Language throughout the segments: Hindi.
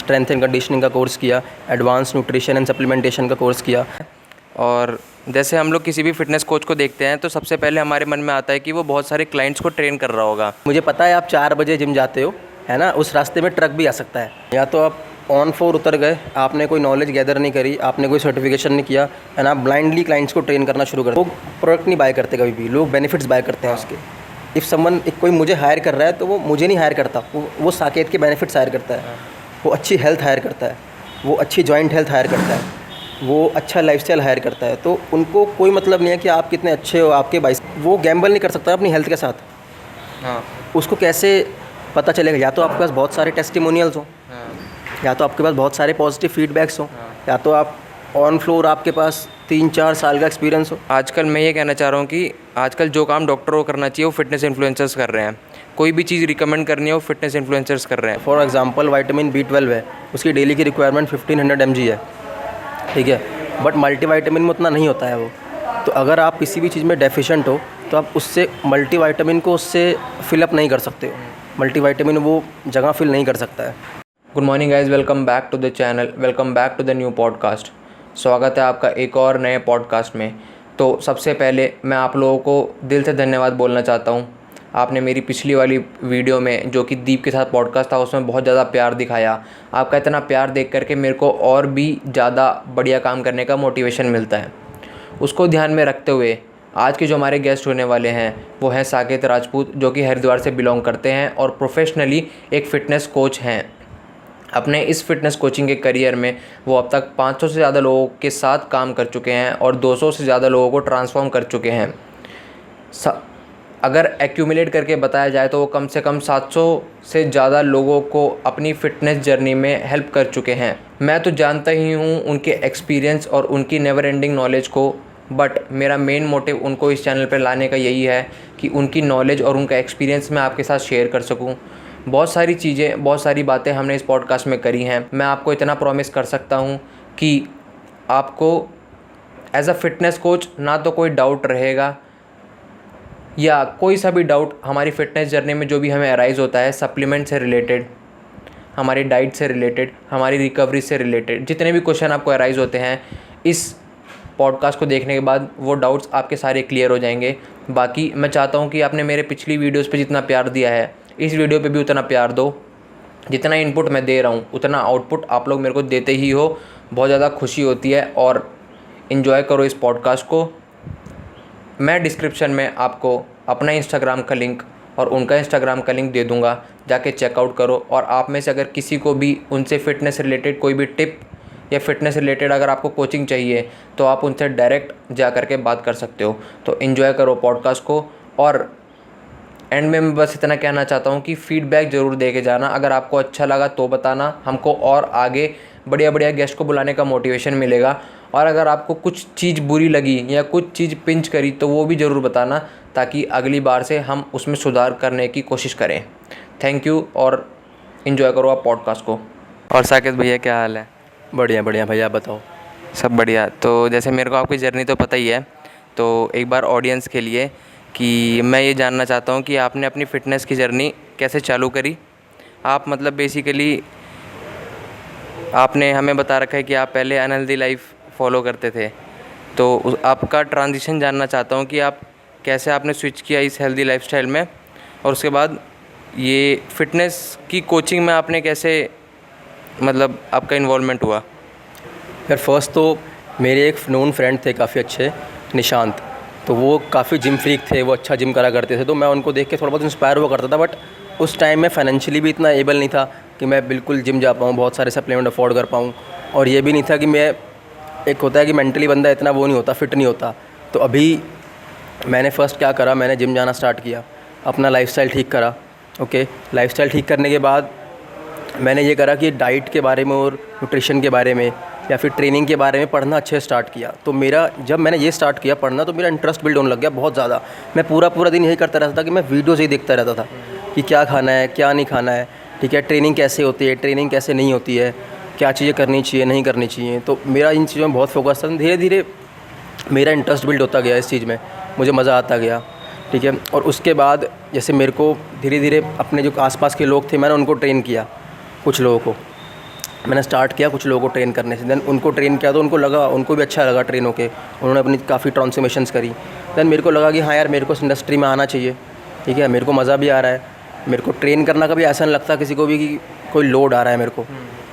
स्ट्रेंथ एंड कंडीशनिंग का कोर्स किया, एडवांस न्यूट्रिशन एंड सप्लीमेंटेशन का कोर्स किया। और जैसे हम लोग किसी भी फिटनेस कोच को देखते हैं तो सबसे पहले हमारे मन में आता है कि वो बहुत सारे क्लाइंट्स को ट्रेन कर रहा होगा। मुझे पता है आप 4 बजे जिम जाते हो, है ना, उस रास्ते में ट्रक भी आ सकता है। या तो आप ऑन फ्लोर उतर गए, आपने कोई नॉलेज गैदर नहीं करी, आपने कोई सर्टिफिकेशन नहीं किया, है ना, ब्लाइंडली क्लाइंट्स को ट्रेन करना शुरू कर। लोग प्रोडक्ट नहीं बाय करते कभी भी, लोग बेनिफिट्स बाय करते हैं उसके। इफ़ समवन कोई मुझे हायर कर रहा है तो वो मुझे नहीं हायर करता, वो साकेत के बेनिफिट्स हायर करता है, वो अच्छी हेल्थ हायर करता है, वो अच्छी जॉइंट हेल्थ हायर करता है, वो अच्छा लाइफस्टाइल हायर करता है। तो उनको कोई मतलब नहीं है कि आप कितने अच्छे हो, आपके बाइस वो गैम्बल नहीं कर सकता अपनी हेल्थ के साथ। हाँ। उसको कैसे पता चलेगा? या तो आपके पास बहुत सारे टेस्टिमोनियल्स हों, या तो आपके पास बहुत सारे पॉजिटिव फीडबैक्स हों, या तो आप ऑन फ्लोर आपके पास 3-4 साल का एक्सपीरियंस हो। आजकल मैं ये कहना चाह रहा हूँ कि आजकल जो काम डॉक्टरों को करना चाहिए वो फिटनेस इन्फ्लुएंसर्स कर रहे हैं। कोई भी चीज़ रिकमेंड करनी है वो फिटनेस इन्फ्लुएंसर्स कर रहे हैं। फॉर एग्जांपल विटामिन B12 है, उसकी डेली की रिक्वायरमेंट 1500 mg है, ठीक है, बट मल्टीविटामिन में उतना नहीं होता है वो। तो अगर आप किसी भी चीज़ में डेफिशिएंट हो तो आप उससे मल्टीविटामिन को उससे फिलअप नहीं कर सकते हो। मल्टीविटामिन वो जगह फिल नहीं कर सकता है। Good morning guys, welcome back to the channel, welcome back to the new podcast. स्वागत है आपका एक और नए पॉडकास्ट में। तो सबसे पहले मैं आप लोगों को दिल से धन्यवाद बोलना चाहता हूँ। आपने मेरी पिछली वाली वीडियो में जो कि दीप के साथ पॉडकास्ट था उसमें बहुत ज़्यादा प्यार दिखाया। आपका इतना प्यार देख करके मेरे को और भी ज़्यादा बढ़िया काम करने का मोटिवेशन मिलता है। उसको ध्यान में रखते हुए आज के जो हमारे गेस्ट होने वाले हैं वो हैं साकेत राजपूत, जो कि हरिद्वार से बिलोंग करते हैं और प्रोफेशनली एक फ़िटनेस कोच हैं। अपने इस फिटनेस कोचिंग के करियर में वो अब तक 500 से ज़्यादा लोगों के साथ काम कर चुके हैं और 200 से ज़्यादा लोगों को ट्रांसफॉर्म कर चुके हैं। अगर एक्यूमुलेट करके बताया जाए तो वो कम से कम 700 से ज़्यादा लोगों को अपनी फ़िटनेस जर्नी में हेल्प कर चुके हैं। मैं तो जानता ही हूँ उनके एक्सपीरियंस और उनकी नेवर एंडिंग नॉलेज को, बट मेरा मेन मोटिव उनको इस चैनल पर लाने का यही है कि उनकी नॉलेज और उनका एक्सपीरियंस मैं आपके साथ शेयर कर सकूँ। बहुत सारी चीज़ें, बहुत सारी बातें हमने इस पॉडकास्ट में करी हैं। मैं आपको इतना प्रॉमिस कर सकता हूँ कि आपको एज अ फिटनेस कोच ना तो कोई डाउट रहेगा, या कोई सा भी डाउट हमारी फ़िटनेस जर्नी में जो भी हमें अराइज़ होता है, सप्लीमेंट से रिलेटेड, हमारी डाइट से रिलेटेड, हमारी रिकवरी से रिलेटेड, जितने भी क्वेश्चन आपको अराइज़ होते हैं, इस पॉडकास्ट को देखने के बाद वो डाउट्स आपके सारे क्लियर हो जाएंगे। बाकी मैं चाहता हूँ कि आपने मेरे पिछली वीडियोज़ पे जितना प्यार दिया है इस वीडियो पे भी उतना प्यार दो। जितना इनपुट मैं दे रहा हूँ उतना आउटपुट आप लोग मेरे को देते ही हो। बहुत ज़्यादा खुशी होती है और इन्जॉय करो इस पॉडकास्ट को। मैं डिस्क्रिप्शन में आपको अपना इंस्टाग्राम का लिंक और उनका इंस्टाग्राम का लिंक दे दूँगा, जाके चेकआउट करो। और आप में से अगर किसी को भी उनसे फ़िटनेस रिलेटेड कोई भी टिप या फिटनेस रिलेटेड अगर आपको कोचिंग चाहिए तो आप उनसे डायरेक्ट जा कर के बात कर सकते हो। तो इन्जॉय करो पॉडकास्ट को। और एंड में मैं बस इतना कहना चाहता हूँ कि फ़ीडबैक ज़रूर दे के जाना। अगर आपको अच्छा लगा तो बताना, हमको और आगे बढ़िया बढ़िया गेस्ट को बुलाने का मोटिवेशन मिलेगा। और अगर आपको कुछ चीज़ बुरी लगी या कुछ चीज़ पिंच करी तो वो भी ज़रूर बताना, ताकि अगली बार से हम उसमें सुधार करने की कोशिश करें। थैंक यू और इन्जॉय करो आप पॉडकास्ट को। और साकेत भैया क्या हाल है? बढ़िया बढ़िया भैया, आप बताओ। सब बढ़िया। तो जैसे मेरे को आपकी जर्नी तो पता ही है, तो एक बार ऑडियंस के लिए कि मैं ये जानना चाहता हूँ कि आपने अपनी फ़िटनेस की जर्नी कैसे चालू करी। आप मतलब बेसिकली आपने हमें बता रखा है कि आप पहले अनहेल्दी लाइफ फॉलो करते थे, तो आपका ट्रांजिशन जानना चाहता हूँ कि आप कैसे आपने स्विच किया इस हेल्दी लाइफस्टाइल में, और उसके बाद ये फ़िटनेस की कोचिंग में आपने कैसे मतलब आपका इन्वॉल्वमेंट हुआ। यार फर्स्ट तो मेरे एक नोन फ्रेंड थे काफ़ी अच्छे, निशांत, तो वो काफ़ी जिम फ्रीक थे, वो अच्छा जिम करा करते थे। तो मैं उनको देख के थोड़ा बहुत इंस्पायर हुआ करता था, बट उस टाइम में फाइनेंशियली भी इतना एबल नहीं था कि मैं बिल्कुल जिम जा पाऊँ, बहुत सारे सप्लीमेंट अफोर्ड कर पाऊँ। और ये भी नहीं था कि मैं, एक होता है कि मेंटली बंदा इतना वो नहीं होता, फिट नहीं होता। तो अभी मैंने फ़र्स्ट क्या करा, मैंने जिम जाना स्टार्ट किया, अपना लाइफस्टाइल ठीक करा। ओके, लाइफस्टाइल ठीक करने के बाद मैंने ये करा कि डाइट के बारे में और न्यूट्रिशन के बारे में या फिर ट्रेनिंग के बारे में पढ़ना अच्छे स्टार्ट किया। तो मेरा, जब मैंने ये स्टार्ट किया पढ़ना, तो मेरा इंटरेस्ट बिल्ड होने लग गया बहुत ज़्यादा। मैं पूरा दिन यही करता रहता था कि मैं वीडियोज़ ही देखता रहता था कि क्या खाना है, क्या नहीं खाना है, ठीक है, ट्रेनिंग कैसे होती है, ट्रेनिंग कैसे नहीं होती है, क्या चीज़ें करनी चाहिए, नहीं करनी चाहिए। तो मेरा इन चीज़ों में बहुत फोकस था। धीरे धीरे मेरा इंटरेस्ट बिल्ड होता गया इस चीज़ में, मुझे मज़ा आता गया, ठीक है। और उसके बाद जैसे मेरे को धीरे धीरे अपने जो आसपास के लोग थे मैंने उनको ट्रेन किया, कुछ लोगों को, मैंने स्टार्ट किया कुछ लोगों को ट्रेन करने से। देन उनको ट्रेन किया तो उनको भी अच्छा लगा ट्रेन होके, उन्होंने अपनी काफ़ी ट्रांसफॉर्मेशंस करी। देन मेरे को लगा कि हाँ यार, मेरे को इस इंडस्ट्री में आना चाहिए, ठीक है, मेरे को मज़ा भी आ रहा है, मेरे को ट्रेन करना कभी ऐसा नहीं लगता किसी को भी कि कोई लोड आ रहा है मेरे को,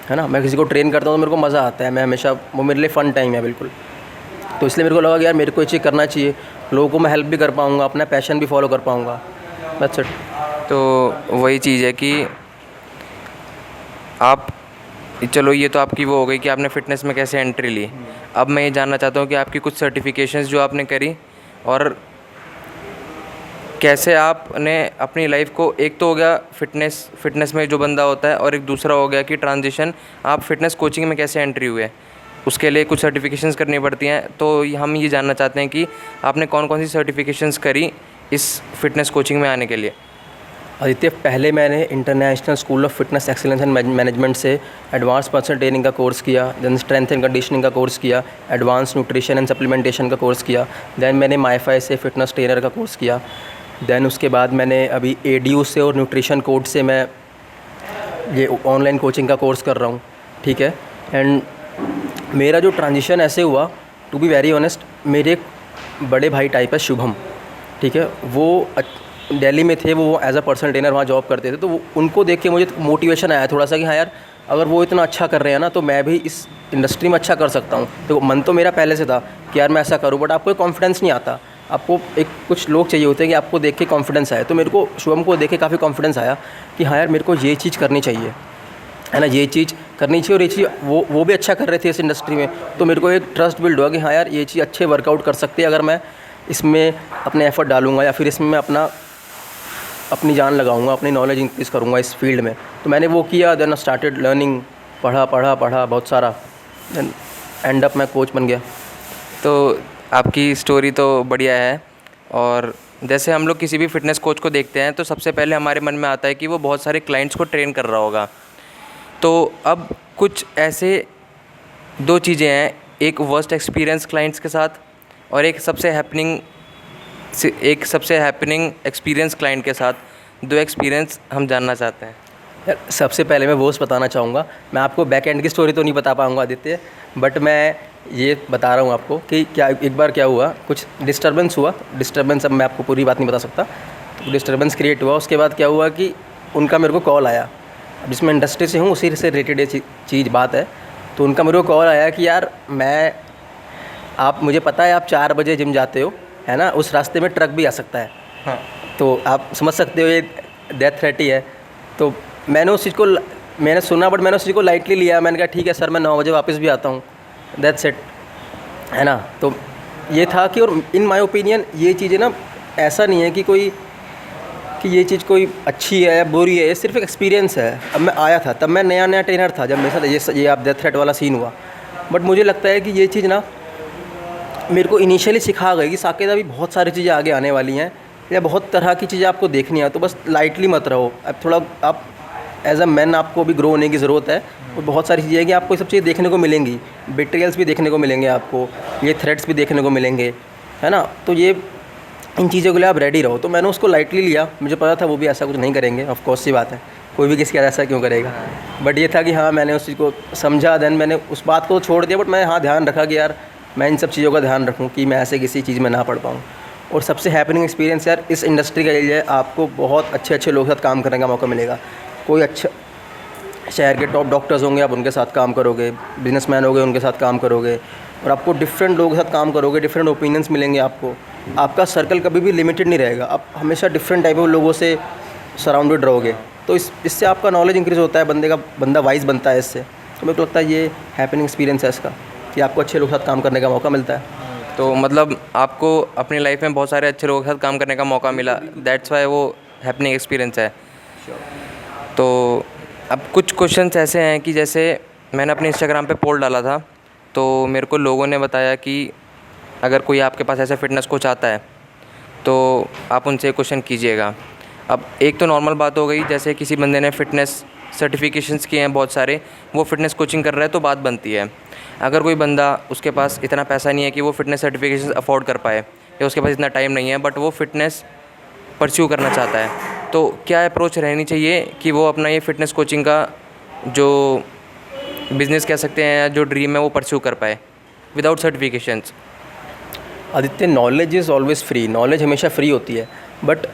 है ना। मैं किसी को ट्रेन करता हूँ तो मेरे को मज़ा आता है, मैं हमेशा, वो मेरे लिए फ़न टाइम है बिल्कुल। तो इसलिए मेरे को लगा कि यार मेरे को ये चीज़ करना चाहिए, लोगों को मैं हेल्प भी कर पाऊँगा, अपना पैशन भी फॉलो कर पाऊँगा, दैट्स इट। तो वही चीज़ है कि आप, चलो ये तो आपकी वो हो गई कि आपने फ़िटनेस में कैसे एंट्री ली। अब मैं ये जानना चाहता हूँ कि आपकी कुछ सर्टिफिकेशंस जो आपने करी, और कैसे आपने अपनी लाइफ को, एक तो हो गया फ़िटनेस में जो बंदा होता है, और एक दूसरा हो गया कि ट्रांजिशन आप फ़िटनेस कोचिंग में कैसे एंट्री हुए। उसके लिए कुछ सर्टिफिकेशंस करनी पड़ती हैं, तो हम ये जानना चाहते हैं कि आपने कौन कौन सी सर्टिफिकेशंस करी इस फ़िटनेस कोचिंग में आने के लिए। आदित्य, पहले मैंने international school of fitness excellence and management से एडवांस पर्सनल ट्रेनिंग का कोर्स किया, देन स्ट्रेंथ एंड कंडीशनिंग का कोर्स किया, एडवांस न्यूट्रिशन एंड सप्लीमेंटेशन का कोर्स किया, देन मैंने माईफाई से फिटनेस ट्रेनर का कोर्स किया, देन उसके बाद मैंने अभी एडीयू से और न्यूट्रिशन कोड से मैं ये ऑनलाइन कोचिंग का कोर्स कर रहा हूँ, ठीक है। एंड मेरा जो ट्रांजिशन ऐसे हुआ, टू बी वेरी ऑनेस्ट, मेरे एक बड़े भाई टाइप है शुभम, ठीक है, वो दिल्ली में थे, वो एज अ पर्सनल ट्रेनर वहाँ जॉब करते थे। तो वो, उनको देख के मुझे मोटिवेशन आया थोड़ा सा कि हाँ यार, अगर वो इतना अच्छा कर रहे हैं ना, तो मैं भी इस इंडस्ट्री में अच्छा कर सकता हूँ। तो मन तो मेरा पहले से था कि यार मैं ऐसा करूँ, बट आपको कॉन्फिडेंस नहीं आता, आपको एक कुछ लोग चाहिए होते हैं कि आपको देख के कॉन्फिडेंस आए। तो मेरे को शुभम को देख के काफ़ी कॉन्फिडेंस आया कि हाँ यार, मेरे को ये चीज़ करनी चाहिए, है ना, ये चीज़ करनी चाहिए। और ये चीज़ वो भी अच्छा कर रहे थे इस इंडस्ट्री में, तो मेरे को एक ट्रस्ट बिल्ड हुआ कि हाँ यार, ये चीज़ अच्छे वर्कआउट कर सकती है अगर मैं इसमें अपने एफर्ट डालूंगा, या फिर इसमें मैं अपनी जान लगाऊंगा, अपनी नॉलेज इंक्रीज़ करूंगा इस फील्ड में। तो मैंने वो किया, देन स्टार्टेड लर्निंग, पढ़ा बहुत सारा, देन एंड अप मैं कोच बन गया। तो आपकी स्टोरी तो बढ़िया है, और जैसे हम लोग किसी भी फ़िटनेस कोच को देखते हैं तो सबसे पहले हमारे मन में आता है कि वो बहुत सारे क्लाइंट्स को ट्रेन कर रहा होगा। तो अब कुछ ऐसे दो चीज़ें हैं, एक वर्स्ट एक्सपीरियंस क्लाइंट्स के साथ, और एक सबसे हैपनिंग एक्सपीरियंस क्लाइंट के साथ। दो एक्सपीरियंस हम जानना चाहते हैं। यार सबसे पहले मैं वो बताना चाहूँगा, मैं आपको बैक एंड की स्टोरी तो नहीं बता पाऊँगा आदित्य, बट मैं ये बता रहा हूँ आपको कि क्या एक बार क्या हुआ, कुछ डिस्टर्बेंस हुआ। अब मैं आपको पूरी बात नहीं बता सकता, तो डिस्टर्बेंस क्रिएट हुआ। उसके बाद क्या हुआ कि उनका मेरे को कॉल आया, जिसमें इंडस्ट्री से हूँ उसी से रिलेटेड ये बात है। तो उनका मेरे को कॉल आया कि यार मुझे पता है आप 4 बजे जिम जाते हो, है ना, उस रास्ते में ट्रक भी आ सकता है, हाँ। तो आप समझ सकते हो ये डेथ थ्रेट ही है। तो मैंने उस चीज़ को मैंने सुना, बट मैंने उस चीज़ को लाइटली लिया। मैंने कहा ठीक है सर, मैं 9 बजे वापस भी आता हूँ, दैट्स इट, है ना। तो ये था कि, और इन माय ओपिनियन ये चीज़ें ना, ऐसा नहीं है कि ये चीज़ कोई अच्छी है या बुरी है, ये सिर्फ एक एक्सपीरियंस है। अब मैं आया था, तब मैं नया ट्रेनर था जब मेरे साथ ये आप डेथ थ्रेट वाला सीन हुआ। बट मुझे लगता है कि ये चीज़ ना मेरे को इनिशियली सिखा गई कि साकेत अभी बहुत सारी चीज़ें आगे आने वाली हैं, या बहुत तरह की चीज़ें आपको देखनी है, तो बस लाइटली मत रहो। अब थोड़ा आप एज अ मैन आपको भी ग्रो होने की ज़रूरत है, और बहुत सारी चीज़ें हैं कि आपको ये सब चीज़ें देखने को मिलेंगी, बिट्रियल्स भी देखने को मिलेंगे, आपको ये थ्रेट्स भी देखने को मिलेंगे, है ना। तो ये इन चीज़ों के लिए आप रेडी रहो। तो मैंने उसको लाइटली लिया, मुझे पता था वो भी ऐसा कुछ नहीं करेंगे, ऑफ कोर्स सी बात है, कोई भी किसके ऐसा क्यों करेगा। बट ये था कि हाँ, मैंने उस चीज़ को समझा, देन मैंने उस बात को छोड़ दिया। बट मैं हाँ ध्यान रखा कि यार मैं इन सब चीज़ों का ध्यान रखूँ कि मैं ऐसे किसी चीज़ में ना पड़ पाऊँ। और सबसे हैपनिंग एक्सपीरियंस यार, इस इंडस्ट्री के लिए आपको बहुत अच्छे लोगों के साथ काम करने का मौका मिलेगा। कोई अच्छा शहर के टॉप डॉक्टर्स होंगे, आप उनके साथ काम करोगे, बिजनेसमैन होंगे उनके साथ काम करोगे, और आपको डिफरेंट लोगों के साथ काम करोगे, डिफरेंट ओपिनियंस मिलेंगे आपको। आपका सर्कल कभी भी लिमिटेड नहीं रहेगा, आप हमेशा डिफरेंट टाइप ऑफ लोगों से सराउंडेड रहोगे। तो इससे आपका नॉलेज इंक्रीज़ होता है, बंदा वाइज बनता है इससे। तो मेरे को लगता है ये हैपनिंग एक्सपीरियंस है इसका, कि आपको अच्छे लोगों के साथ काम करने का मौका मिलता है। तो मतलब आपको अपनी लाइफ में बहुत सारे अच्छे लोगों के साथ काम करने का मौका मिला, दैट्स वाई वो हैपनिंग एक्सपीरियंस है। तो अब कुछ क्वेश्चंस ऐसे हैं कि जैसे मैंने अपने इंस्टाग्राम पे पोल डाला था, तो मेरे को लोगों ने बताया कि अगर कोई आपके पास ऐसा फ़िटनेस कोच आता है तो आप उनसे क्वेश्चन कीजिएगा। अब एक तो नॉर्मल बात हो गई, जैसे किसी बंदे ने फ़िटनेस सर्टिफिकेशंस किए हैं बहुत सारे, वो फ़िटनेस कोचिंग कर रहा है तो बात बनती है। अगर कोई बंदा, उसके पास इतना पैसा नहीं है कि वो फ़िटनेस सर्टिफिकेशंस अफोर्ड कर पाए, या उसके पास इतना टाइम नहीं है, बट वो फ़िटनेस परस्यू करना चाहता है, तो क्या अप्रोच रहनी चाहिए कि वो अपना ये फ़िटनेस कोचिंग का जो बिज़नेस कह सकते हैं, जो ड्रीम है वो परस्यू कर पाए without certifications? Aditya, knowledge is always free, knowledge हमेशा फ्री होती है, बट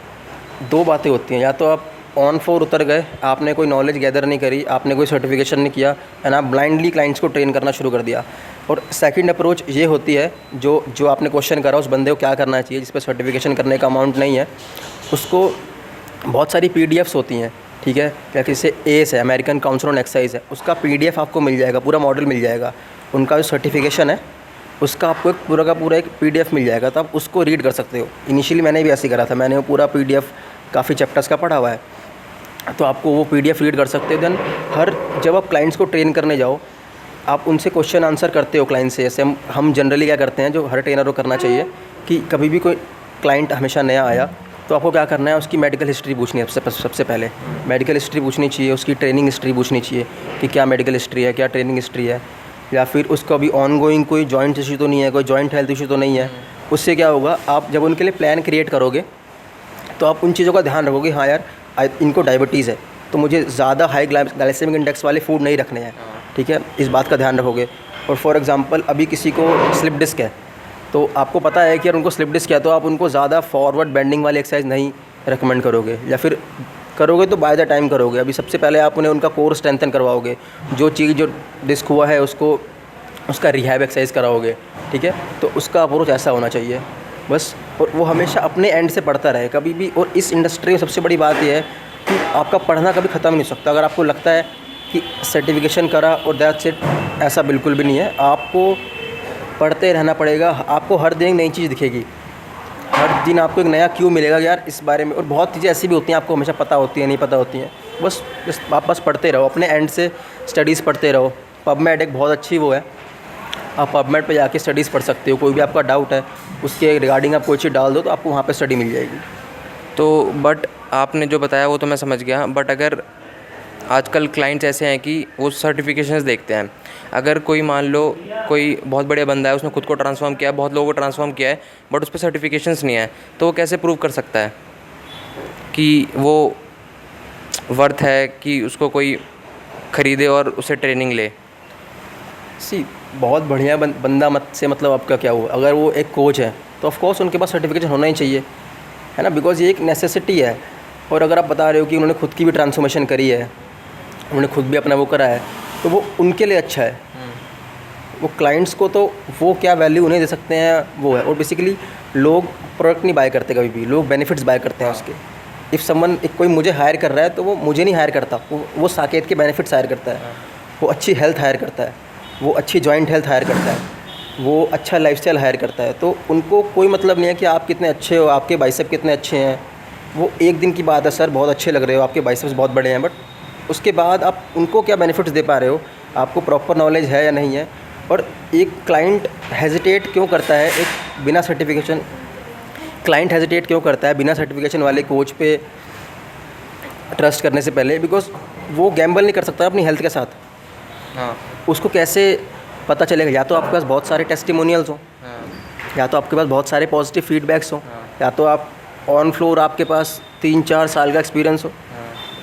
दो बातें होती हैं, या तो आप ऑन फ्लोर उतर गए, आपने कोई नॉलेज गैदर नहीं करी, आपने कोई सर्टिफिकेशन नहीं किया एंड आप ब्लाइंडली क्लाइंट्स को ट्रेन करना शुरू कर दिया। और सेकंड अप्रोच ये होती है, जो आपने क्वेश्चन करा उस बंदे को क्या करना चाहिए जिस पर सर्टिफिकेशन करने का अमाउंट नहीं है, उसको बहुत सारी PDFs होती हैं, ठीक है, या किसी ACE है, अमेरिकन काउंसिल ऑन एक्साइज है, उसका PDF आपको मिल जाएगा, पूरा मॉडल मिल जाएगा, उनका जो सर्टिफिकेशन है उसका आपको एक पूरा का पूरा एक PDF मिल जाएगा, तो आप उसको रीड कर सकते हो। इनिशियली मैंने भी ऐसे ही करा था, मैंने वो पूरा PDF काफ़ी चैप्टर्स का पढ़ा हुआ है, तो आपको वो PDF रीड कर सकते हो। देन जब आप क्लाइंट्स को ट्रेन करने जाओ, आप उनसे क्वेश्चन आंसर करते हो क्लाइंट से। जैसे हम जनरली क्या करते हैं, जो हर ट्रेनर को करना चाहिए, कि कभी भी कोई क्लाइंट हमेशा नया आया तो आपको क्या करना है, उसकी मेडिकल हिस्ट्री पूछनी है। सबसे पहले मेडिकल हिस्ट्री पूछनी चाहिए, उसकी ट्रेनिंग हिस्ट्री पूछनी चाहिए कि क्या मेडिकल हिस्ट्री है, क्या ट्रेनिंग हिस्ट्री है, या फिर उसका अभी ऑनगोइंग कोई जॉइंट इशू तो नहीं है, कोई जॉइंट हेल्थ इशू तो नहीं है। उससे क्या होगा, आप जब उनके लिए प्लान क्रिएट करोगे तो आप उन चीज़ों का ध्यान रखोगे, हाँ यार इनको डायबिटीज़ है तो मुझे ज़्यादा हाई ग्लाइसेमिक इंडेक्स वाले फूड नहीं रखने हैं, ठीक है, इस बात का ध्यान रखोगे। और फॉर एग्जांपल अभी किसी को स्लिप डिस्क है, तो आपको पता है कि यार उनको स्लिप डिस्क है, तो आप उनको ज़्यादा फॉरवर्ड बेंडिंग वाली एक्सरसाइज नहीं रिकमेंड करोगे, या फिर करोगे तो बाय द टाइम करोगे। अभी सबसे पहले आप उन्हें उनका कोर स्ट्रेंथन करवाओगे, जो डिस्क हुआ है उसका रिहैब एक्सरसाइज कराओगे, ठीक है। तो उसका अप्रोच ऐसा होना चाहिए बस, और वो हमेशा अपने एंड से पढ़ता रहे कभी भी। और इस इंडस्ट्री में सबसे बड़ी बात यह है कि आपका पढ़ना कभी ख़त्म नहीं हो सकता। अगर आपको लगता है कि सर्टिफिकेशन करा और दैट्स इट, ऐसा बिल्कुल भी नहीं है, आपको पढ़ते रहना पड़ेगा। आपको हर दिन नई चीज़ दिखेगी, हर दिन आपको एक नया क्यों मिलेगा यार इस बारे में। और बहुत चीज़ें ऐसी भी होती हैं आपको हमेशा पता होती हैं, नहीं पता होती हैं, बस आप बस पढ़ते रहो, अपने एंड से स्टडीज़ पढ़ते रहो। पबमेड एक बहुत अच्छी वो है, आप पबमेड पे जाके स्टडीज़ पढ़ सकते हो। कोई भी आपका डाउट है उसके रिगार्डिंग आप कोई चीज़ डाल दो तो आपको वहाँ पे स्टडी मिल जाएगी। तो बट आपने जो बताया वो तो मैं समझ गया, बट अगर आजकल क्लाइंट्स ऐसे हैं कि वो सर्टिफिकेशंस देखते हैं, अगर कोई मान लो कोई बहुत बढ़िया बंदा है, उसने खुद को ट्रांसफॉर्म किया है, बहुत लोगों को ट्रांसफॉर्म किया है, बट उस पर सर्टिफिकेशंस नहीं है, तो वो कैसे प्रूव कर सकता है कि वो वर्थ है कि उसको कोई ख़रीदे और उसे ट्रेनिंग ले? बहुत बढ़िया बंदा से मतलब आपका क्या हुआ, अगर वो एक कोच है तो ऑफ कोर्स उनके पास सर्टिफिकेशन होना ही चाहिए, है ना, बिकॉज ये एक नेसेसिटी है। और अगर आप बता रहे हो कि उन्होंने खुद की भी ट्रांसफॉर्मेशन करी है, उन्होंने खुद भी अपना वो करा है, तो वो उनके लिए अच्छा है। वो क्लाइंट्स को तो वो क्या वैल्यू उन्हें दे सकते हैं वो है। और बेसिकली लोग प्रोडक्ट नहीं बाय करते, कभी भी लोग बेनिफिट्स बाय करते हैं उसके। इफ़ समवन कोई मुझे हायर कर रहा है तो वो मुझे नहीं हायर करता, वो साकेत के बेनिफिट्स हायर करता है, वो अच्छी हेल्थ हायर करता है, वो अच्छी जॉइंट हेल्थ हायर करता है, वो अच्छा लाइफस्टाइल हायर करता है। तो उनको कोई मतलब नहीं है कि आप कितने अच्छे हो, आपके बाइसेप कितने अच्छे हैं। वो एक दिन की बात है, सर बहुत अच्छे लग रहे हो, आपके बाइसेप्स बहुत बड़े हैं, बट उसके बाद आप उनको क्या बेनिफिट्स दे पा रहे हो, आपको प्रॉपर नॉलेज है या नहीं है। और एक क्लाइंट हेजिटेट क्यों करता है एक बिना सर्टिफिकेशन, क्लाइंट हेजिटेट क्यों करता है बिना सर्टिफिकेशन वाले कोच पे ट्रस्ट करने से पहले, बिकॉज वो गैम्बल नहीं कर सकता अपनी हेल्थ के साथ। हाँ, उसको कैसे पता चलेगा, या तो आपके पास बहुत सारे टेस्टिमोनियल्स हों, या तो आपके पास बहुत सारे पॉजिटिव फीडबैक्स हों, या तो आप ऑन फ्लोर आपके पास 3-4 साल का एक्सपीरियंस हो,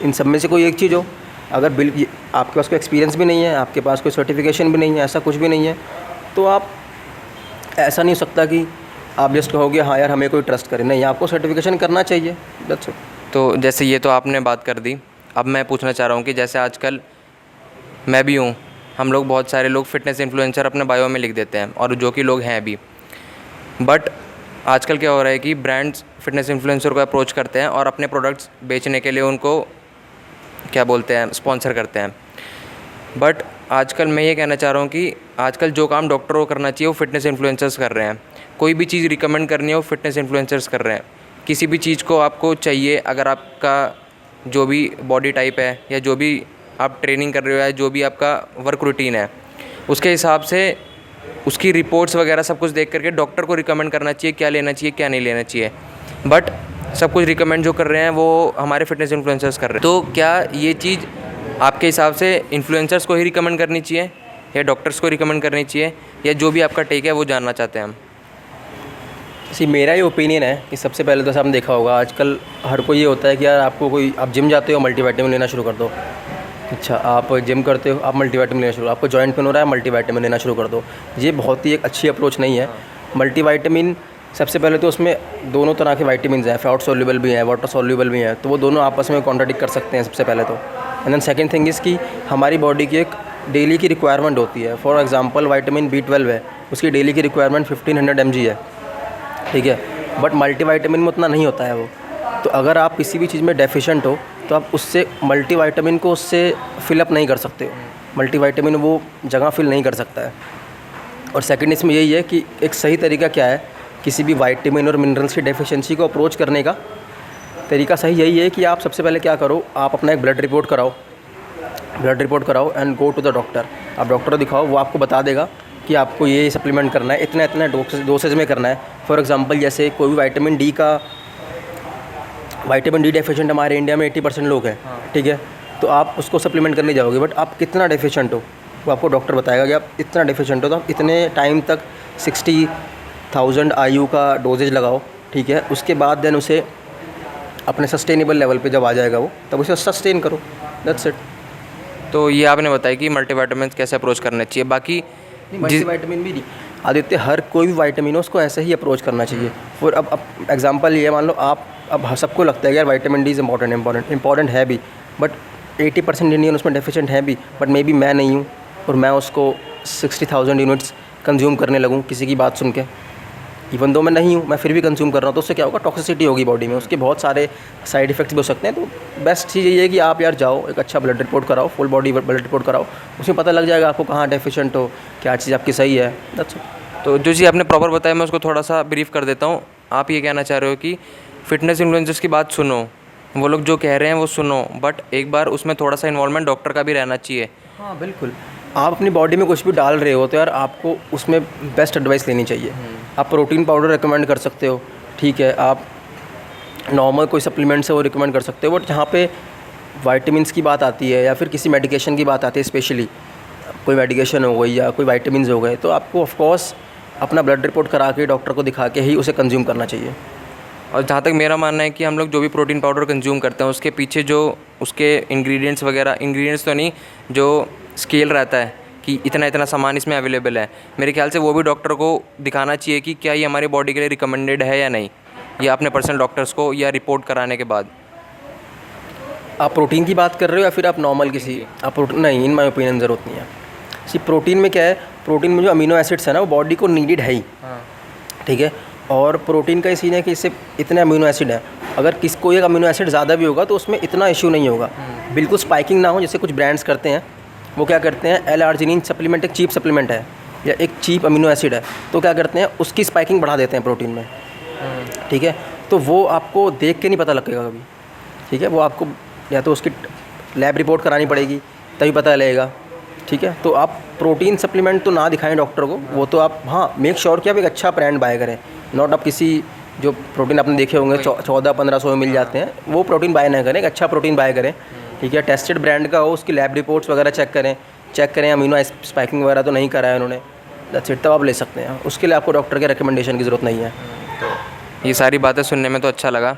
इन सब में से कोई एक चीज़ हो। अगर आपके पास कोई एक्सपीरियंस भी नहीं है, आपके पास कोई सर्टिफिकेशन भी नहीं है, ऐसा कुछ भी नहीं है, तो आप ऐसा नहीं हो सकता कि आप जस्ट कहोगे हाँ यार हमें कोई ट्रस्ट करे। नहीं, आपको सर्टिफिकेशन करना चाहिए, दैट्स इट। तो जैसे ये तो आपने बात कर दी, अब मैं पूछना चाह रहा हूँ कि जैसे आजकल मैं भी हूँ, हम लोग बहुत सारे लोग फ़िटनेस इन्फ्लुएंसर अपने बायो में लिख देते हैं, और जो कि लोग हैं भी, बट आजकल क्या हो रहा है कि ब्रांड्स फ़िटनेस इन्फ्लुएंसर को अप्रोच करते हैं और अपने प्रोडक्ट्स बेचने के लिए उनको क्या बोलते हैं, स्पॉन्सर करते हैं। बट आजकल मैं ये कहना चाह रहा हूँ कि आजकल जो काम डॉक्टरों को करना चाहिए वो फ़िटनेस इन्फ्लुएंसर्स कर रहे हैं। कोई भी चीज़ रिकमेंड करनी है वो फ़िटनेस इन्फ्लुएंसर्स कर रहे हैं। किसी भी चीज़ को आपको चाहिए, अगर आपका जो भी बॉडी टाइप है या जो भी आप ट्रेनिंग कर रहे हो या जो भी आपका वर्क रूटीन है, उसके हिसाब से उसकी रिपोर्ट्स वगैरह सब कुछ देख करके डॉक्टर को रिकमेंड करना चाहिए क्या लेना चाहिए क्या नहीं लेना चाहिए। बट सब कुछ रिकमेंड जो कर रहे हैं वो हमारे फ़िटनेस इन्फ्लुएंसर्स कर रहे हैं। तो क्या ये चीज़ आपके हिसाब से इन्फ्लुएंसर्स को ही रिकमेंड करनी चाहिए या डॉक्टर्स को रिकमेंड करनी चाहिए, या जो भी आपका टेक है वो जानना चाहते हैं हम? मेरा ये ओपिनियन है कि सबसे पहले तो आपने देखा होगा आजकल हर कोई ये होता है कि यार आपको कोई आप जिम जाते हो मल्टीविटामिन लेना शुरू कर दो, अच्छा, आप जिम करते हो, आप मल्टीविटामिन लेना शुरू, आपको जॉइंट पेन हो रहा है, मल्टीविटामिन लेना शुरू कर दो। ये बहुत ही एक अच्छी अप्रोच नहीं है। मल्टीविटामिन सबसे पहले तो उसमें दोनों तरह के विटामिन्स हैं, फैट सॉल्युबल भी हैं, वाटर सॉल्युबल भी हैं, तो वो दोनों आपस में कॉन्ट्राडिक्ट कर सकते हैं सबसे पहले तो। And then second thing is कि हमारी बॉडी की एक डेली की रिक्वायरमेंट होती है। फॉर एग्जांपल विटामिन B12 है, उसकी डेली की रिक्वायरमेंट 1500 mg है, ठीक है, बट मल्टीविटामिन में उतना नहीं होता है वो। तो अगर आप किसी भी चीज़ में डेफिशिएंट हो तो आप उससे मल्टीविटामिन को उससे फिलअप नहीं कर सकते हो। मल्टीविटामिन वो जगह फिल नहीं कर सकता है। और सेकंड इसमें यही है कि एक सही तरीका क्या है किसी भी विटामिन और मिनरल्स की डेफिशिएंसी को अप्रोच करने का तरीका सही यही है कि आप सबसे पहले क्या करो, आप अपना एक ब्लड रिपोर्ट कराओ and go to the doctor. आप डॉक्टर को दिखाओ, वो आपको बता देगा कि आपको ये सप्लीमेंट करना है, इतना इतना डोसेज में करना है। फॉर एग्जांपल जैसे कोई भी विटामिन डी डेफिशिएंट हमारे इंडिया में 80% लोग हैं, ठीक है, तो आप उसको सप्लीमेंट करने जाओगे, बट आप कितना डेफिशिएंट हो वो आपको डॉक्टर बताएगा कि आप इतना डेफिशिएंट हो तो आप इतने टाइम तक 60,000 IU का डोजेज लगाओ, ठीक है। उसके बाद देन उसे अपने सस्टेनेबल लेवल पे जब आ जाएगा वो, तब उसे सस्टेन करो, दैट्स इट। तो ये आपने बताया कि मल्टीविटामिन कैसे अप्रोच करना चाहिए। बाकी मल्टीविटामिन भी नहीं आदित्य, हर कोई भी विटामिन हो उसको ऐसे ही अप्रोच करना चाहिए। और अब एग्जांपल ये मान लो आप, अब सबको लगता है कि यार विटामिन डी इज़ इंपॉर्टेंट है भी, बट 80% इंडियन उसमें डेफिशिएंट है भी, बट मे बी मैं नहीं हूँ और मैं उसको 60,000 यूनिट्स कंज्यूम करने लगूँ किसी की बात सुन के, इवन दो मैं नहीं हूँ, मैं फिर भी कंज्यूम कर रहा हूँ, तो उससे क्या होगा, टॉक्सिसिटी होगी बॉडी में, उसके बहुत सारे साइड इफेक्ट्स भी हो सकते हैं। तो बेस्ट चीज़ ये है कि आप यार जाओ, एक अच्छा ब्लड रिपोर्ट कराओ, फुल बॉडी ब्लड रिपोर्ट कराओ, उसमें पता लग जाएगा आपको कहाँ डेफिशिएंट हो, क्या चीज़ आपकी सही है, दैट्स इट। तो जो चीज़ आपने प्रॉपर बताया मैं उसको थोड़ा सा ब्रीफ कर देता हूँ। आप ये कहना चाह रहे हो कि फ़िटनेस इन्फ्लुएंसर्स की बात सुनो, वो लोग जो कह रहे हैं वो सुनो, बट एक बार उसमें थोड़ा सा इन्वॉल्वमेंट डॉक्टर का भी रहना चाहिए। हाँ बिल्कुल, आप अपनी बॉडी में कुछ भी डाल रहे हो तो यार आपको उसमें बेस्ट एडवाइस लेनी चाहिए। आप प्रोटीन पाउडर रिकमेंड कर सकते हो, ठीक है, आप नॉर्मल कोई सप्लीमेंट्स है वो रिकमेंड कर सकते हो, बट जहाँ पे विटामिन्स की बात आती है या फिर किसी मेडिकेशन की बात आती है, स्पेशली कोई मेडिकेशन हो गई या कोई विटामिन्स हो गए, तो आपको ऑफ कोर्स अपना ब्लड रिपोर्ट करा के डॉक्टर को दिखा के ही उसे कंज्यूम करना चाहिए। और जहाँ तक मेरा मानना है कि हम लोग जो भी प्रोटीन पाउडर कंज्यूम करते हैं उसके पीछे जो उसके इंग्रेडिएंट्स वगैरह, इंग्रेडिएंट्स तो नहीं, जो स्केल रहता है कि इतना इतना सामान इसमें अवेलेबल है, मेरे ख्याल से वो भी डॉक्टर को दिखाना चाहिए कि क्या ये हमारी बॉडी के लिए रिकमेंडेड है या नहीं, या अपने पर्सनल डॉक्टर्स को, या रिपोर्ट कराने के बाद। आप प्रोटीन की बात कर रहे हो या फिर आप नॉर्मल किसी, आप प्रोटीन, नहीं, इन माई ओपिनियन ज़रूरत नहीं है। सी प्रोटीन में क्या है, प्रोटीन में जो अमीनो एसिड्स है ना वो बॉडी को नीडेड है ही, ठीक है। और प्रोटीन का ये सीन है कि इससे इतने अमीनो एसिड है, अगर किसको एक अमीनो एसिड ज़्यादा भी होगा तो उसमें इतना इशू नहीं होगा, बिल्कुल स्पाइकिंग ना हो, जैसे कुछ ब्रांड्स करते हैं। वो क्या करते हैं, L-आर्जिनिन सप्लीमेंट एक चीप सप्लीमेंट है या एक चीप अमीनो एसिड है, तो क्या करते हैं उसकी स्पाइकिंग बढ़ा देते हैं प्रोटीन में, ठीक है। तो वो आपको देख के नहीं पता लगेगा कभी, ठीक है, वो आपको या तो उसकी लैब रिपोर्ट करानी पड़ेगी तभी पता लगेगा, ठीक है। तो आप प्रोटीन सप्लीमेंट तो ना दिखाएं डॉक्टर को, वो तो आप, हाँ, मेक श्योर कि आप एक अच्छा ब्रांड बाय करें, नॉट आप किसी जो प्रोटीन आपने देखे होंगे 1400-1500 में मिल जाते हैं, वो प्रोटीन बाय ना करें, एक अच्छा प्रोटीन बाय करें, ठीक है, टेस्टेड ब्रांड का हो, उसकी लैब रिपोर्ट्स वगैरह चेक करें अमीनो स्पाइकिंग वगैरह तो नहीं कराया उन्होंने, दैट्स इट, तब आप ले सकते हैं। उसके लिए आपको डॉक्टर के रिकमेंडेशन की ज़रूरत नहीं है। ये सारी बातें सुनने में तो अच्छा लगा।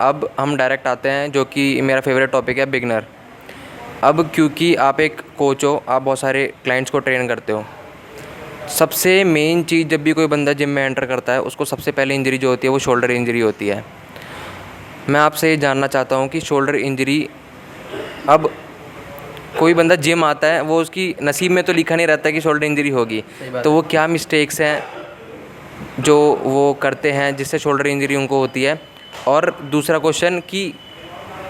अब हम डायरेक्ट आते हैं जो कि मेरा फेवरेट टॉपिक है, बिगनर। अब क्योंकि आप एक कोच हो, आप बहुत सारे क्लाइंट्स को ट्रेन करते हो, सबसे मेन चीज़ जब भी कोई बंदा जिम में एंटर करता है उसको सबसे पहले इंजरी जो होती है वो शोल्डर इंजरी होती है। मैं आपसे ये जानना चाहता हूँ कि शोल्डर इंजरी, अब कोई बंदा जिम आता है, वो उसकी नसीब में तो लिखा नहीं रहता कि शोल्डर इंजरी होगी, तो वो क्या मिस्टेक्स हैं जो वो करते हैं जिससे शोल्डर इंजरी उनको होती है। और दूसरा क्वेश्चन कि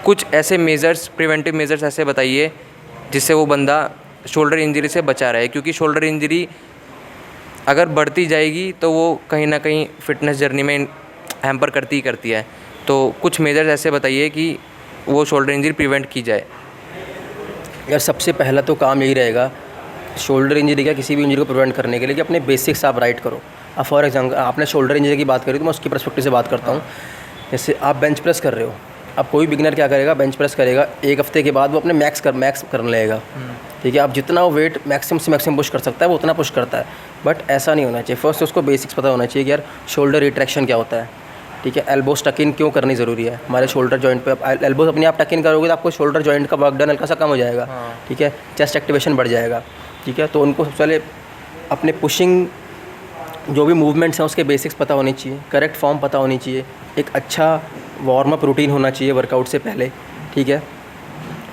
कुछ ऐसे मेजर्स, प्रिवेंटिव मेजर्स ऐसे बताइए जिससे वो बंदा शोल्डर इंजरी से बचा रहे, क्योंकि शोल्डर इंजरी अगर बढ़ती जाएगी तो वो कहीं ना कहीं फ़िटनेस जर्नी में हैम्पर करती ही करती है। तो कुछ मेजर्स ऐसे बताइए कि वो शोल्डर इंजरी प्रिवेंट की जाए। यार सबसे पहला तो काम यही रहेगा शोल्डर इंजरी का, किसी भी इंजरी को प्रिवेंट करने के लिए, कि अपने बेसिक्स आप राइट करो। अब फॉर एग्जाम्पल आपने शोल्डर इंजरी की बात करी तो मैं उसकी पर्सपेक्टिव से बात करता हूँ। जैसे आप बेंच प्रेस कर रहे हो, अब कोई बिगिनर क्या करेगा, बेंच प्रेस करेगा, एक हफ्ते के बाद वो अपने मैक्स करने लगेगा, ठीक है। आप जितना वो वेट मैक्सिमम से मैक्सिमम पुश कर सकता है वो उतना पुश करता है, बट ऐसा नहीं होना चाहिए। फर्स्ट उसको बेसिक्स पता होना चाहिए कि यार शोल्डर रिट्रैक्शन क्या होता है, ठीक है। एल्बोस टक इन क्यों करनी ज़रूरी है हमारे शोल्डर जॉइंट पे। आप एल्बोस अपने आप टक इन करोगे तो आपको शोल्डर जॉइंट का वर्क डन हल्का सा कम हो जाएगा, ठीक है। चेस्ट एक्टिवेशन बढ़ जाएगा, ठीक है। तो उनको सबसे पहले अपने पुशिंग जो भी मूवमेंट्स हैं उसके बेसिक्स पता होनी चाहिए, करेक्ट फॉर्म पता होनी चाहिए, एक अच्छा वार्म अप रूटीन होना चाहिए वर्कआउट से पहले, ठीक है।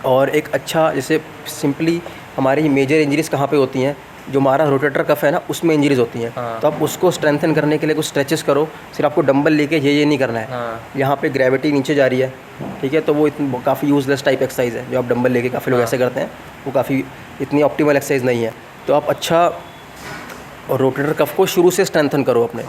और एक अच्छा, जैसे सिंपली हमारी मेजर इंजरीज़ कहाँ पे होती हैं, जो हमारा रोटेटर कफ है ना उसमें इंजरीज़ होती हैं। तो आप उसको स्ट्रेंथन करने के लिए कुछ स्ट्रेचेस करो। सिर्फ आपको डंबल लेके ये नहीं करना है। यहाँ पे ग्रेविटी नीचे जा रही है, ठीक है, तो वो काफ़ी यूजलेस टाइप एक्सरसाइज है जो आप डंबल लेके काफ़ी लोग ऐसे करते हैं, वो काफ़ी इतनी ऑप्टिमल एक्सरसाइज नहीं है। तो आप अच्छा रोटेटर कफ को शुरू से स्ट्रेंथन करो अपने,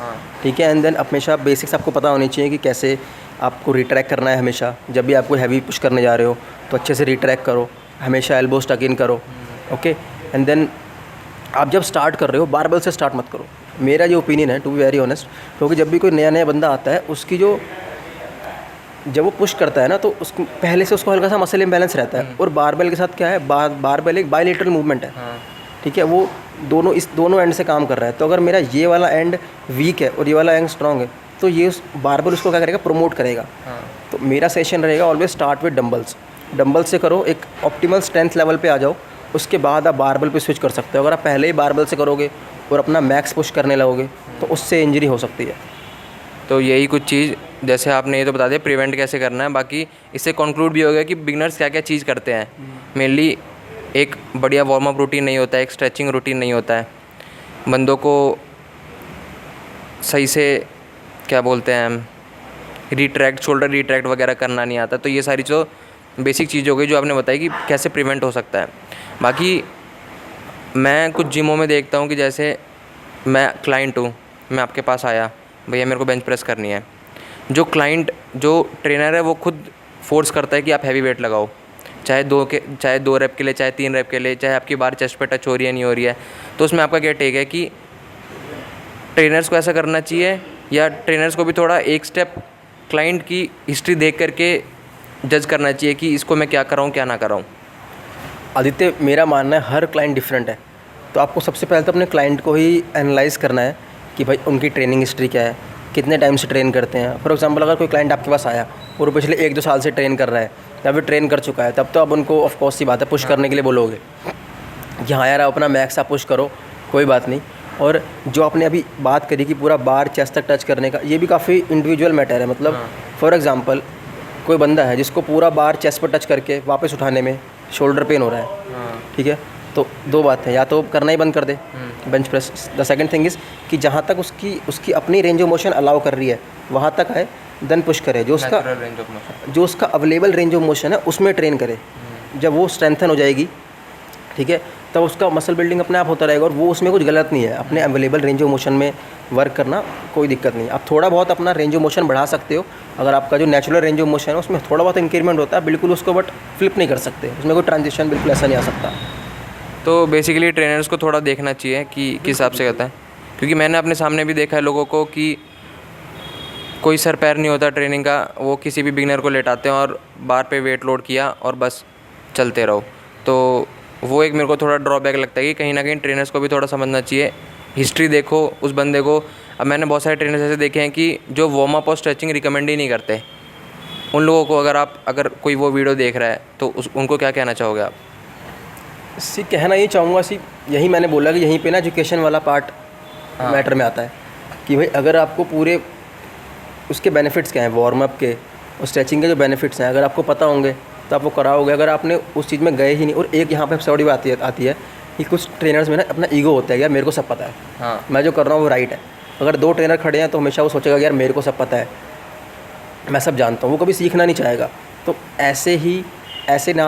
ठीक है। एंड देन हमेशा बेसिक्स आपको पता होनी चाहिए कि कैसे आपको रिट्रैक्ट करना है। हमेशा जब भी आपको हैवी पुश करने जा रहे हो तो अच्छे से रिट्रैक्ट करो, हमेशा एल्बोस टक इन करो, ओके। एंड देन आप जब स्टार्ट कर रहे हो बारबेल से स्टार्ट मत करो, मेरा जो ओपिनियन है टू बी वेरी ऑनेस्ट। क्योंकि जब भी कोई नया बंदा आता है उसकी जब वो पुश करता है ना तो उसको पहले से उसको हल्का सा मसल इम्बैलेंस रहता है। और बारबेल के साथ क्या है, बारबेल एक बायलेटरल मूवमेंट है, ठीक है। वो दोनों एंड से काम कर रहा है। तो अगर मेरा ये वाला एंड वीक है और ये वाला एंड स्ट्रॉन्ग है तो ये उस बारबेल उसको क्या करेगा, प्रमोट करेगा। तो मेरा सेशन रहेगा ऑलवेज स्टार्ट विद डंबल्स से करो, एक ऑप्टिमल स्ट्रेंथ लेवल पे आ जाओ, उसके बाद आप बारबेल पे स्विच कर सकते हो। अगर आप पहले ही बारबेल से करोगे और अपना मैक्स पुश करने लगोगे तो उससे इंजरी हो सकती है। तो यही कुछ चीज़, जैसे आपने ये तो बता दिया प्रिवेंट कैसे करना है, बाकी इससे कंक्लूड भी हो गया कि बिगनर्स क्या क्या चीज़ करते हैं। मेनली एक बढ़िया वार्म अप रूटीन नहीं होता है, एक स्ट्रेचिंग रूटीन नहीं होता है, बंदों को सही से क्या बोलते हैं शोल्डर रिट्रैक्ट वगैरह करना नहीं आता। तो ये सारी जो बेसिक चीज़ हो गई जो आपने बताई कि कैसे प्रिवेंट हो सकता है। बाकी मैं कुछ जिमों में देखता हूँ कि जैसे मैं क्लाइंट हूँ, मैं आपके पास आया, भैया मेरे को बेंच प्रेस करनी है, जो ट्रेनर है वो खुद फोर्स करता है कि आप हैवी वेट लगाओ, चाहे 2 रैप के लिए, चाहे 3 रैप के लिए, चाहे आपकी बार चेस्ट पे टच हो रही है नहीं हो रही है। तो उसमें आपका क्या टेक है कि ट्रेनर्स को ऐसा करना चाहिए या ट्रेनर्स को भी थोड़ा एक स्टेप क्लाइंट की हिस्ट्री देख करके जज करना चाहिए कि इसको मैं क्या कराऊँ क्या ना कराऊँ? आदित्य, मेरा मानना है हर क्लाइंट डिफरेंट है। तो आपको सबसे पहले तो अपने क्लाइंट को ही एनालाइज करना है कि भाई उनकी ट्रेनिंग हिस्ट्री क्या है, कितने टाइम से ट्रेन करते हैं। फॉर एग्जांपल अगर कोई क्लाइंट आपके पास आया और पिछले 1-2 साल से ट्रेन कर रहा है या फिर ट्रेन कर चुका है, तब तो आप उनको ऑफ कोर्स सी बात है पुश करने के लिए बोलोगे कि हाँ यार अपना मैक्स आप पुश करो, कोई बात नहीं। और जो आपने अभी बात करी कि पूरा बार चेस्ट तक टच करने का, ये भी काफ़ी इंडिविजुअल मैटर है। मतलब फॉर एग्जांपल कोई बंदा है जिसको पूरा बार चेस्ट पर टच करके वापस उठाने में शोल्डर पेन हो रहा है, ठीक है, तो 2 बात है, या तो करना ही बंद कर दे bench press. The second thing is कि जहाँ तक उसकी अपनी रेंज ऑफ मोशन अलाउ कर रही है वहाँ तक है, देन पुश करे। जो उसका अवेलेबल रेंज ऑफ मोशन है उसमें ट्रेन करे। जब वो स्ट्रेंथन हो जाएगी, ठीक है, तब उसका मसल बिल्डिंग अपने आप होता रहेगा और वो उसमें कुछ गलत नहीं है। अपने अवेलेबल रेंज ऑफ मोशन में वर्क करना कोई दिक्कत नहीं। आप थोड़ा बहुत अपना रेंज ऑफ मोशन बढ़ा सकते हो, अगर आपका जो नेचुरल रेंज ऑफ मोशन है उसमें थोड़ा बहुत इंक्रीमेंट होता है, बिल्कुल उसको बट फ्लिप नहीं कर सकते, उसमें कोई ट्रांजिशन बिल्कुल ऐसा नहीं आ सकता। तो बेसिकली ट्रेनर्स को थोड़ा देखना चाहिए कि किस हिसाब से करता है, क्योंकि मैंने अपने सामने भी देखा है लोगों को कि कोई सर पैर नहीं होता ट्रेनिंग का, वो किसी भी बिगनर को लेटाते हैं और बार पे वेट लोड किया और बस चलते रहो। तो वो एक मेरे को थोड़ा ड्रॉबैक लगता है कि कहीं ना कहीं ट्रेनर्स को भी थोड़ा समझना चाहिए, हिस्ट्री देखो उस बंदे को। अब मैंने बहुत सारे ट्रेनर्स ऐसे देखे हैं कि जो वार्म अप और स्ट्रेचिंग रिकमेंड ही नहीं करते। उन लोगों को अगर कोई वो वीडियो देख रहा है तो उनको क्या कहना चाहोगे आप? सी कहना ये चाहूँगा यही मैंने बोला कि यहीं पे ना एजुकेशन वाला पार्ट मैटर में आता है कि भाई अगर आपको पूरे उसके बेनिफिट्स क्या हैं, वार्म अप के और स्ट्रेचिंग के जो बेनिफिट्स हैं अगर आपको पता होंगे तो आप वो कराओगे। अगर आपने उस चीज़ में गए ही नहीं, और एक यहाँ पे सबसे बड़ी बात आती है कि कुछ ट्रेनर्स में ना अपना ईगो होता है, यार मेरे को सब पता है, मैं जो कर रहा हूँ वो राइट है। अगर 2 ट्रेनर खड़े हैं तो हमेशा वो सोचेगा यार मेरे को सब पता है, मैं सब जानता हूँ, वो कभी सीखना नहीं चाहेगा। तो ऐसे ना